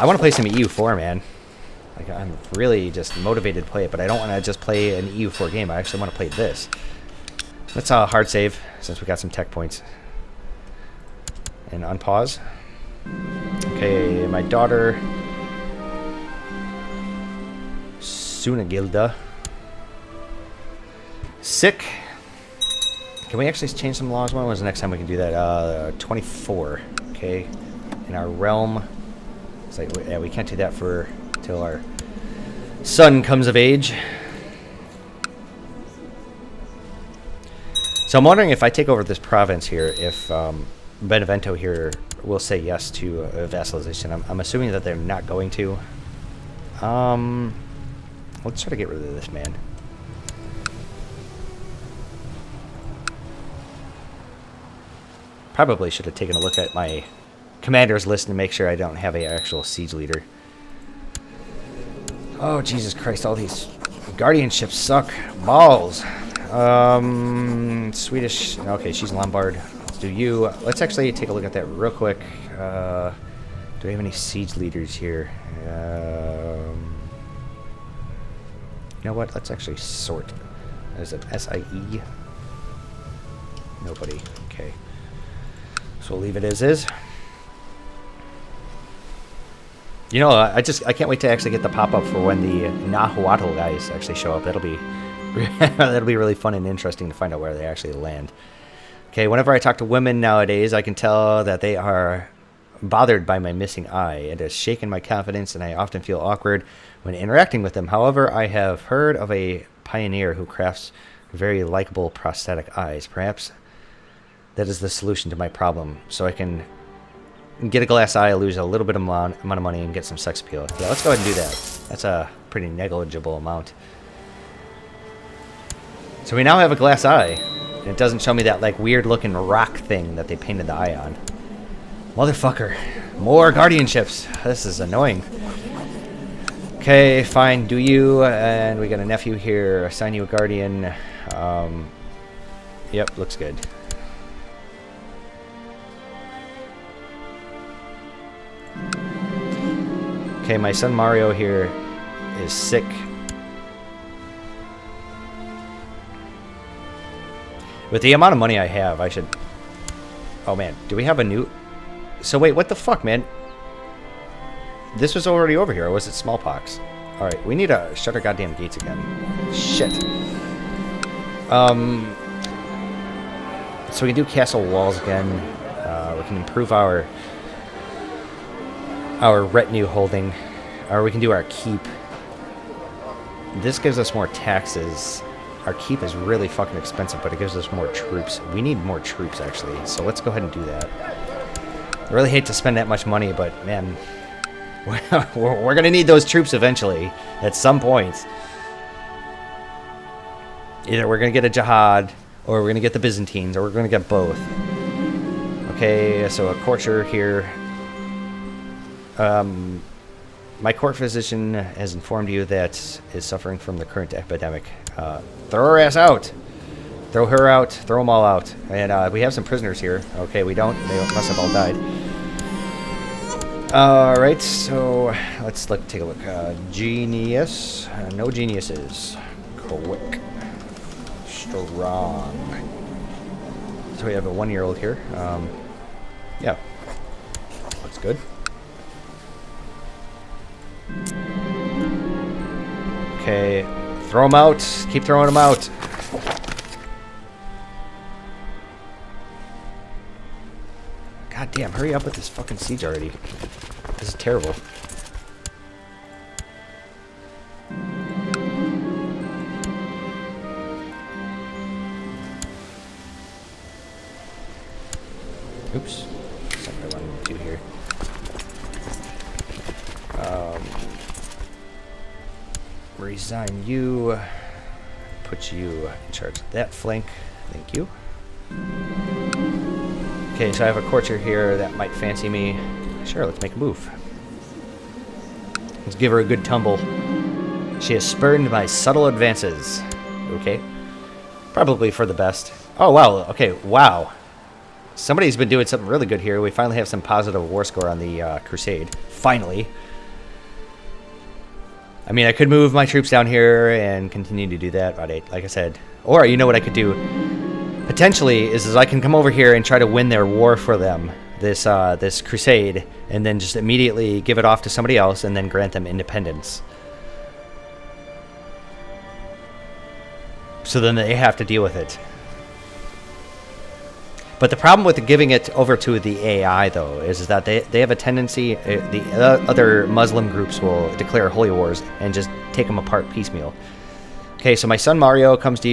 want to play some EU4, man. Like, I'm really just motivated to play it, but I don't want to just play an EU4 game. I actually want to play this. Let's hard save since we got some tech points. And unpause. Okay, my daughter Sunagilda. Sick. Can we actually change some laws? When was the next time we can do that? 24. Okay. In our realm. It's like, yeah, we can't do that for till our son comes of age. So I'm wondering if I take over this province here, if Benevento here will say yes to a vassalization. I'm assuming that they're not going to. Let's try to get rid of this man. Probably should have taken a look at my commander's list to make sure I don't have an actual siege leader. Oh, Jesus Christ, all these guardianships suck. Balls. Swedish. Okay, she's Lombard. Let's do you. Let's actually take a look at that real quick. Do we have any siege leaders here? know what? Let's actually sort. Is it SIE? Nobody. Okay. So we'll leave it as is. You know, I can't wait to actually get the pop-up for when the Nahuatl guys actually show up. That'll be really fun and interesting to find out where they actually land. Okay, whenever I talk to women nowadays, I can tell that they are bothered by my missing eye. It has shaken my confidence, and I often feel awkward when interacting with them. However, I have heard of a pioneer who crafts very likable prosthetic eyes. Perhaps that is the solution to my problem, so I can get a glass eye, lose a little bit of amount of money, and get some sex appeal. Yeah, let's go ahead and do that. That's a pretty negligible amount. So we now have a glass eye, and it doesn't show me that like weird looking rock thing that they painted the eye on. Motherfucker. More guardianships. This is annoying. Okay, fine. Do you? And we got a nephew here. Assign you a guardian. Yep, looks good. Okay, my son Mario here is sick. With the amount of money I have, I should... Oh, man. Do we have a new... So, wait, what the fuck, man? This was already over here, or was it smallpox? Alright, we need to shut our goddamn gates again. Shit. So we can do castle walls again. We can improve our retinue holding, or we can do our keep. This gives us more taxes. Our keep is really fucking expensive, but it gives us more troops. We need more troops, actually, so let's go ahead and do that. I really hate to spend that much money, but man, we're gonna need those troops eventually, at some point. Either we're gonna get a jihad, or we're gonna get the Byzantines, or we're gonna get both. Okay, so a courtier here. My court physician has informed you that is suffering from the current epidemic. Throw her ass out. Throw her out. Throw them all out. And we have some prisoners here. Okay, we don't. They must have all died. Alright, so let's take a look. Genius. No geniuses. Quick. Strong. So we have a 1-year-old here. Yeah. Looks good. Okay. Throw them out. Keep throwing them out. God damn, hurry up with this fucking siege already. This is terrible. Oops. That's not what I wanted to do here. Resign you. Put you in charge of that flank. Thank you. Okay, so I have a courtier here that might fancy me. Sure, let's make a move. Let's give her a good tumble. She has spurned my subtle advances. Okay. Probably for the best. Oh, wow. Okay, wow. Somebody's been doing something really good here. We finally have some positive war score on the Crusade. Finally. I mean, I could move my troops down here and continue to do that, but like I said. Or, you know what I could do? Potentially, is I can come over here and try to win their war for them. This crusade. And then just immediately give it off to somebody else and then grant them independence. So then they have to deal with it. But the problem with giving it over to the AI, though, is that they have a tendency, the other Muslim groups will declare holy wars and just take them apart piecemeal. Okay, so my son Mario comes to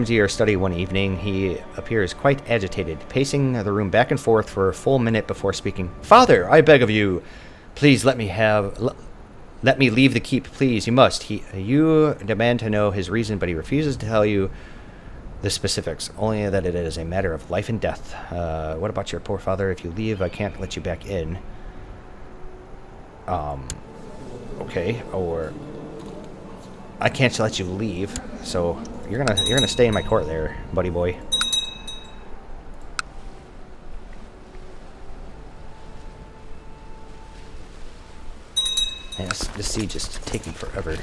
your study one evening. He appears quite agitated, pacing the room back and forth for a full minute before speaking. Father, I beg of you, please let me leave the keep, please. You must. You demand to know his reason, but he refuses to tell you the specifics, only that it is a matter of life and death. What about your poor father? If you leave, I can't let you back in. Okay, or I can't let you leave. So you're gonna stay in my court there, buddy boy. Man, this siege is taking forever.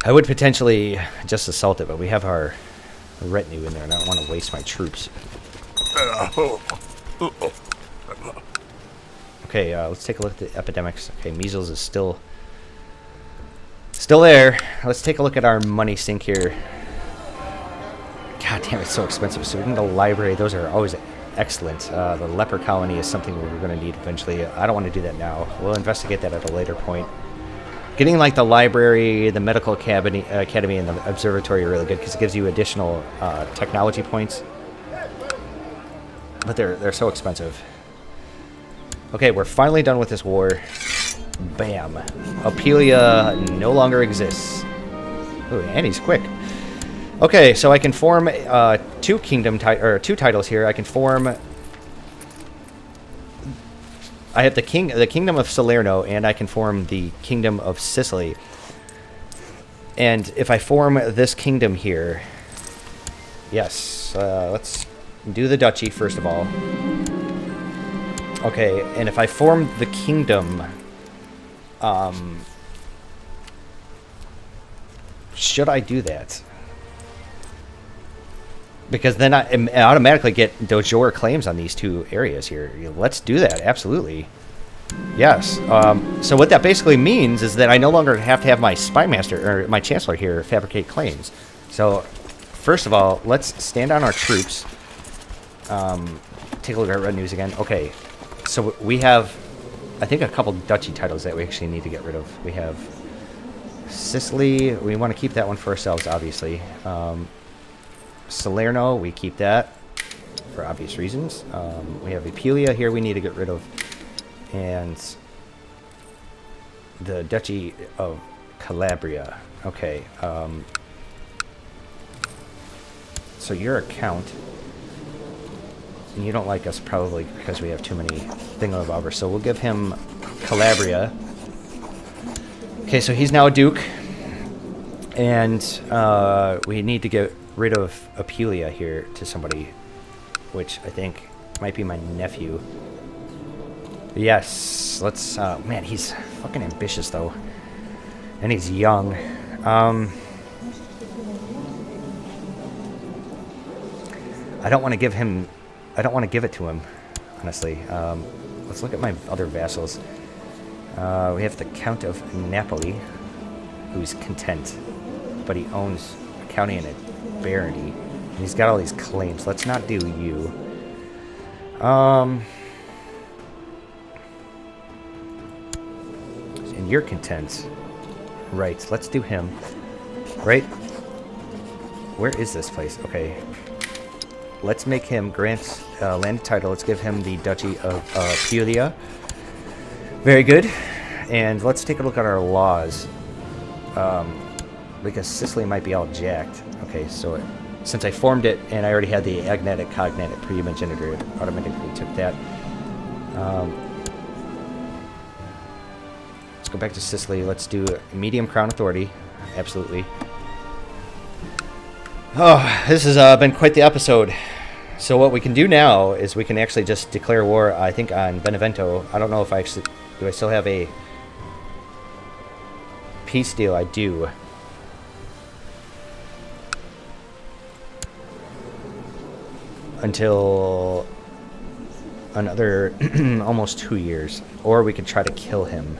I would potentially just assault it, but we have our retinue in there, and I don't want to waste my troops. Okay, let's take a look at the epidemics. Okay, measles is still there. Let's take a look at our money sink here. God damn, it's so expensive. So we can go to the library. Those are always excellent. The leper colony is something we're going to need eventually. I don't want to do that now. We'll investigate that at a later point. Getting like the library, the medical academy, and the observatory are really good because it gives you additional technology points. But they're so expensive. Okay, we're finally done with this war. Bam. Apulia no longer exists. Ooh, and he's quick. Okay, so I can form two titles here. I can form. I have the kingdom of Salerno, and I can form the kingdom of Sicily. And if I form this kingdom here, yes, let's do the duchy first of all. Okay, and if I form the kingdom, should I do that? Because then I automatically get de jure claims on these two areas here. Let's do that, absolutely. Yes. So what that basically means is that I no longer have to have my spymaster or my chancellor here fabricate claims. So first of all, let's stand on our troops. Take a look at our red news again. Okay, so we have, I think, a couple duchy titles that we actually need to get rid of. We have Sicily. We want to keep that one for ourselves, obviously. Salerno, we keep that for obvious reasons. We have Apulia here we need to get rid of. And the Duchy of Calabria. Okay. So you're a count. And you don't like us probably because we have too many thingamabobbers. So we'll give him Calabria. Okay, so he's now a duke. And we need to get rid of Apulia here to somebody, which I think might be my nephew. Yes, let's, man, he's fucking ambitious, though. And he's young. I don't want to give him, I don't want to give it to him, honestly. Let's look at my other vassals. We have the Count of Napoli, who's content, but he owns a county and a barony. And he's got all these claims. Let's not do you. And you're content. Right, let's do him. Right? Where is this place? Okay. Let's make him grant land title. Let's give him the Duchy of Apulia. Very good. And let's take a look at our laws. Because Sicily might be all jacked. Okay, so since I formed it and I already had the agnatic, cognatic primogeniture, it automatically took that. Let's go back to Sicily. Let's do medium crown authority. Absolutely. Oh, this has been quite the episode. So what we can do now is we can actually just declare war, I think, on Benevento. I don't know if I actually... Do I still have a peace deal? I do. Until another almost 2 years. Or we can try to kill him.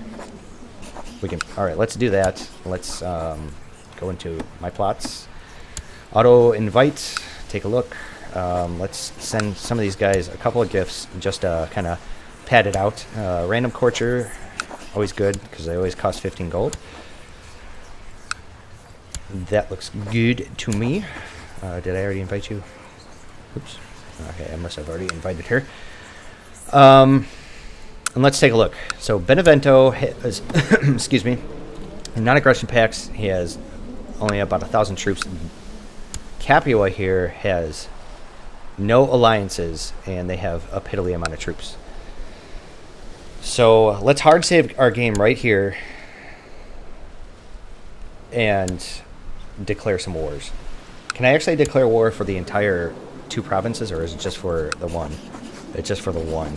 We can. Alright, let's do that. Let's go into my plots. Auto invite. Take a look. Let's send some of these guys a couple of gifts just to kind of pad it out. Random courtier. Always good because they always cost 15 gold. That looks good to me. Did I already invite you? Oops. Okay, I must have already invited her. And let's take a look. So Benevento has, excuse me, non-aggression pacts. He has only about 1,000 troops. Capua here has no alliances, and they have a piddly amount of troops. So let's hard save our game right here and declare some wars. Can I actually declare war for the entire 2 provinces, or is it just for the one? It's just for the one.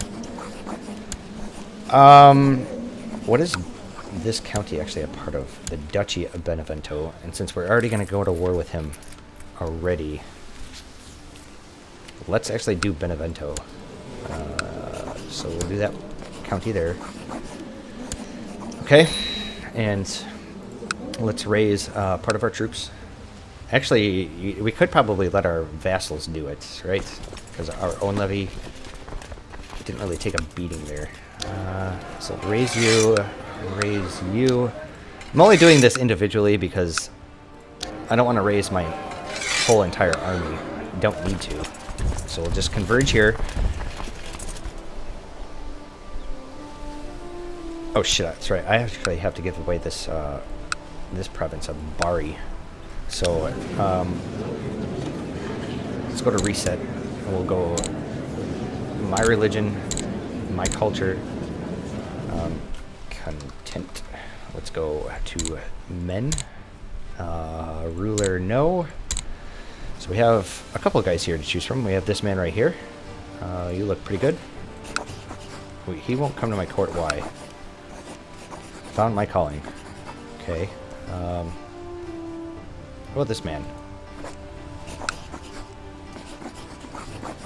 What is this county actually a part of the Duchy of Benevento? And since we're already going to go to war with him already, let's actually do Benevento. So we'll do that county there. Okay, and let's raise part of our troops. Actually, we could probably let our vassals do it, right? Because our own levy didn't really take a beating there. So raise you, raise you. I'm only doing this individually because I don't want to raise my whole entire army. Don't need to. So we'll just converge here. Oh shit, that's right. I actually have to give away this this province of Bari. So let's go to reset, and we'll go my religion, my culture, content. Let's go to men. Ruler, no. So we have a couple of guys here to choose from. We have this man right here. You look pretty good. Wait, he won't come to my court. Why? Found my calling. Okay. How about this man?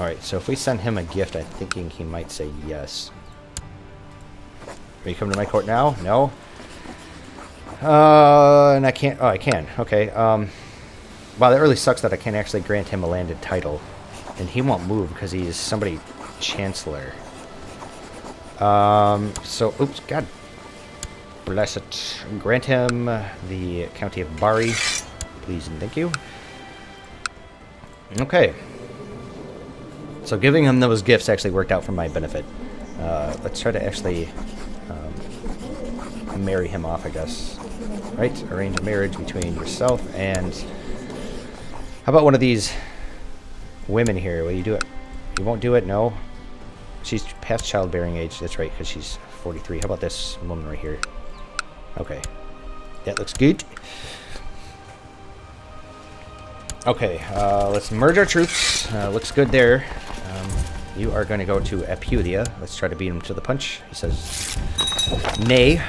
Alright, so if we send him a gift, I'm thinking he might say yes. Will you come to my court now? No? And I can't... Oh, I can. Okay. Wow, that really sucks that I can't actually grant him a landed title. And he won't move because he's somebody chancellor. So, oops, God bless it. Grant him the county of Bari. Please and thank you. Okay. So giving him those gifts actually worked out for my benefit. Let's try to actually marry him off, I guess. Right? Arrange a marriage between yourself and... How about one of these women here? Will you do it? You won't do it? No? She's past childbearing age. That's right, because she's 43. How about this woman right here? Okay. That looks good. Okay, let's merge our troops. Looks good there. You are going to go to Apulia. Let's try to beat him to the punch. He says, nay.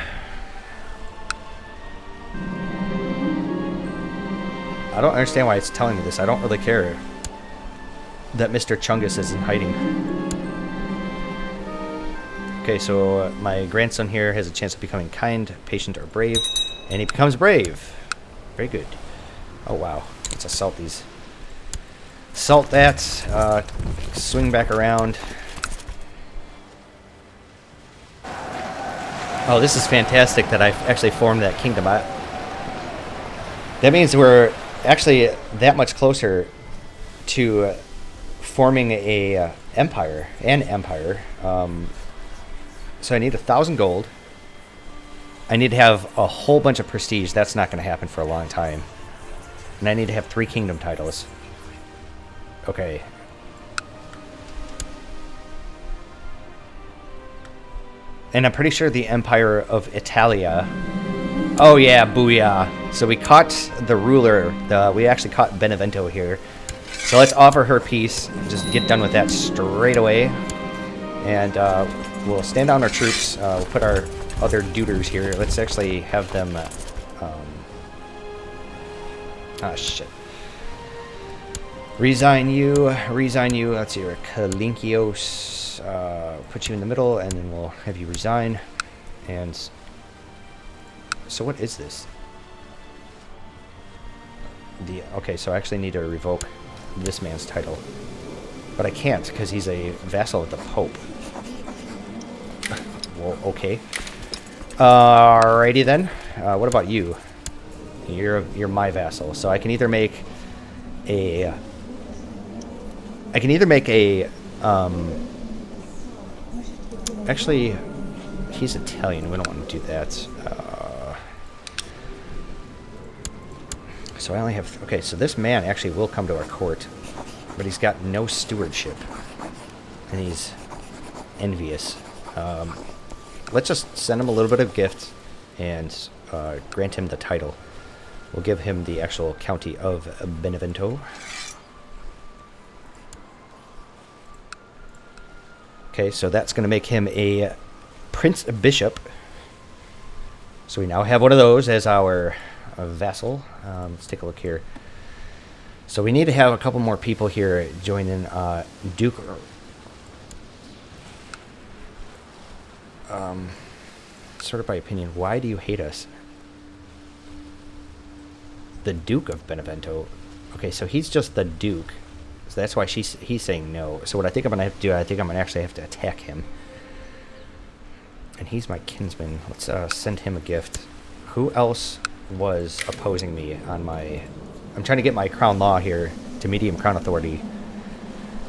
I don't understand why it's telling me this. I don't really care that Mr. Chungus is in hiding. Okay, so my grandson here has a chance of becoming kind, patient, or brave. And he becomes brave. Very good. Oh, wow. Let's assault these. Assault that. Swing back around. Oh, this is fantastic that I've actually formed that kingdom. That means we're actually that much closer to forming a empire. So I need 1,000 gold. I need to have a whole bunch of prestige. That's not going to happen for a long time. And I need to have 3 kingdom titles. Okay. And I'm pretty sure the Empire of Italia... Oh yeah, booyah. So we caught the ruler. We actually caught Benevento here. So let's offer her peace. And just get done with that straight away. And we'll stand down our troops. We'll put our other duders here. Let's actually have them... Ah, shit. Resign you. Let's see here. Kalinkios. Put you in the middle, and then we'll have you resign. And... So what is this? Okay, so I actually need to revoke this man's title. But I can't, because he's a vassal of the Pope. Well, okay. Alrighty then. What about you? You're my vassal, so I can either make a... Actually, he's Italian. We don't want to do that. So I only have... Okay, so this man actually will come to our court, but he's got no stewardship, and he's envious. Let's just send him a little bit of gift and grant him the title. We'll give him the actual county of Benevento. Okay, so that's going to make him a Prince Bishop. So we now have one of those as our vassal. Let's take a look here. So we need to have a couple more people here join in. Duke. Sort of by opinion, why do you hate us? The Duke of Benevento. Okay, so he's just the Duke. So that's why he's saying no. So what I think I'm going to have to do, I think I'm going to actually have to attack him. And he's my kinsman. Let's send him a gift. Who else was opposing me on my... I'm trying to get my crown law here to medium crown authority.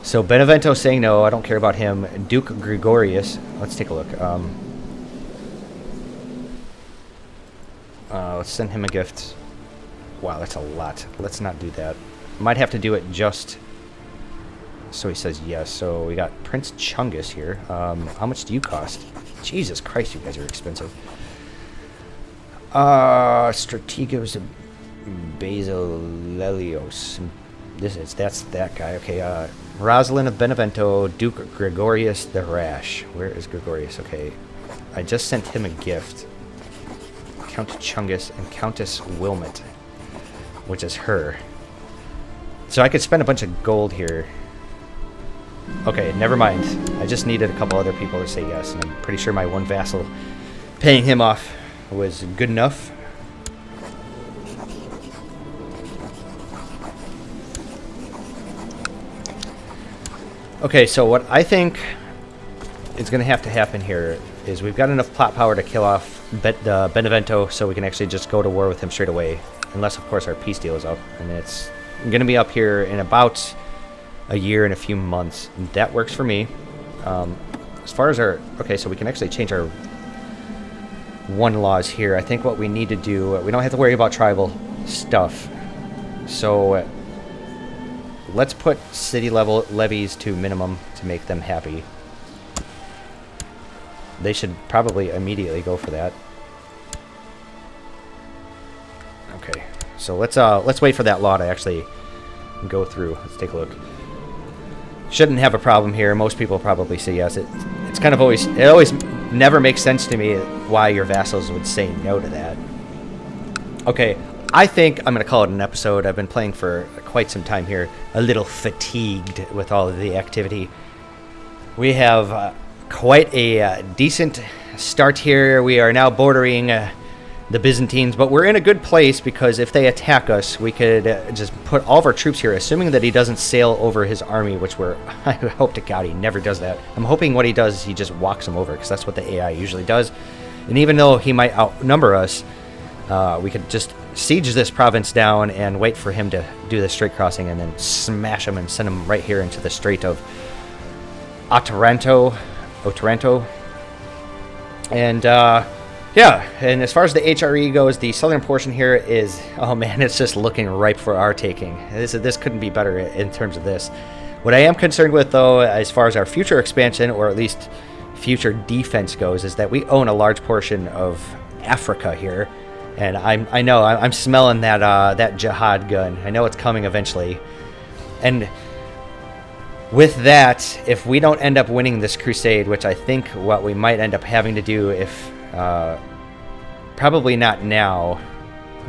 So Benevento saying no. I don't care about him. Duke Gregorius. Let's take a look. Let's send him a gift. Wow, that's a lot. Let's not do that. Might have to do it just... So he says yes. So we got Prince Chungus here. How much do you cost? Jesus Christ, you guys are expensive. Strategos Basilelios. That's that guy. Okay, Rosalind of Benevento, Duke Gregorius the Rash. Where is Gregorius? Okay. I just sent him a gift. Count Chungus and Countess Wilmot, which is her. So I could spend a bunch of gold here. Okay, never mind. I just needed a couple other people to say yes, and I'm pretty sure my one vassal paying him off was good enough. Okay, so what I think is going to have to happen here is we've got enough plot power to kill off Benevento, so we can actually just go to war with him straight away. Unless, of course, our peace deal is up. And it's going to be up here in about a year and a few months. That works for me. As far as our... Okay, so we can actually change our one laws here. I think what we need to do... we don't have to worry about tribal stuff. So let's put city level levies to minimum to make them happy. They should probably immediately go for that. Okay, so let's wait for that law to actually go through. Let's take a look. Shouldn't have a problem here. Most people probably say yes. It's kind of always never makes sense to me why your vassals would say no to that. Okay, I think I'm gonna call it an episode. I've been playing for quite some time here. A little fatigued with all of the activity. We have quite a decent start here. We are now bordering the Byzantines, but we're in a good place because if they attack us, we could just put all of our troops here, assuming that he doesn't sail over his army, which I hope to God he never does that. I'm hoping what he does is he just walks them over, because that's what the AI usually does. And even though he might outnumber us, we could just siege this province down and wait for him to do the strait crossing and then smash him and send him right here into the Strait of Otranto. And yeah, and as far as the HRE goes, the southern portion here is, oh man, it's just looking ripe for our taking. This couldn't be better in terms of this. What I am concerned with, though, as far as our future expansion, or at least future defense goes, is that we own a large portion of Africa here. And I know I'm smelling that jihad gun. I know it's coming eventually. And with that, if we don't end up winning this crusade, which I think what we might end up having to do if... probably not now,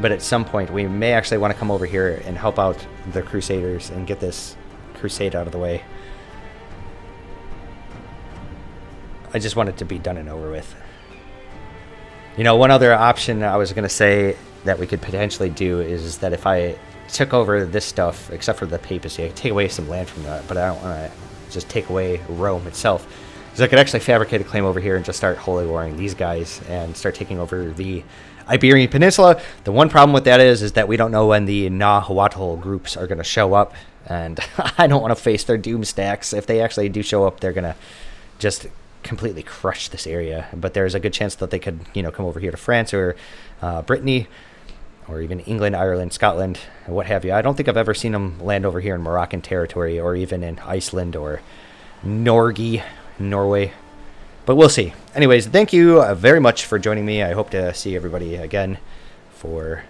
but at some point we may actually want to come over here and help out the Crusaders and get this crusade out of the way. I just want it to be done and over with. You know, one other option I was going to say that we could potentially do is that if I took over this stuff, except for the papacy, I could take away some land from that, but I don't want to just take away Rome itself. Because I could actually fabricate a claim over here and just start holy warring these guys and start taking over the Iberian Peninsula. The one problem with that is that we don't know when the Nahuatl groups are going to show up, and I don't want to face their doom stacks. If they actually do show up, they're going to just completely crush this area. But there's a good chance that they could, you know, come over here to France or Brittany, or even England, Ireland, Scotland, what have you. I don't think I've ever seen them land over here in Moroccan territory, or even in Iceland or Norway. But we'll see. Anyways, thank you very much for joining me. I hope to see everybody again for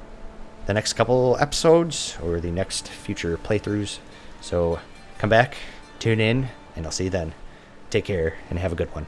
the next couple episodes or the next future playthroughs. So come back, tune in, and I'll see you then. Take care and have a good one.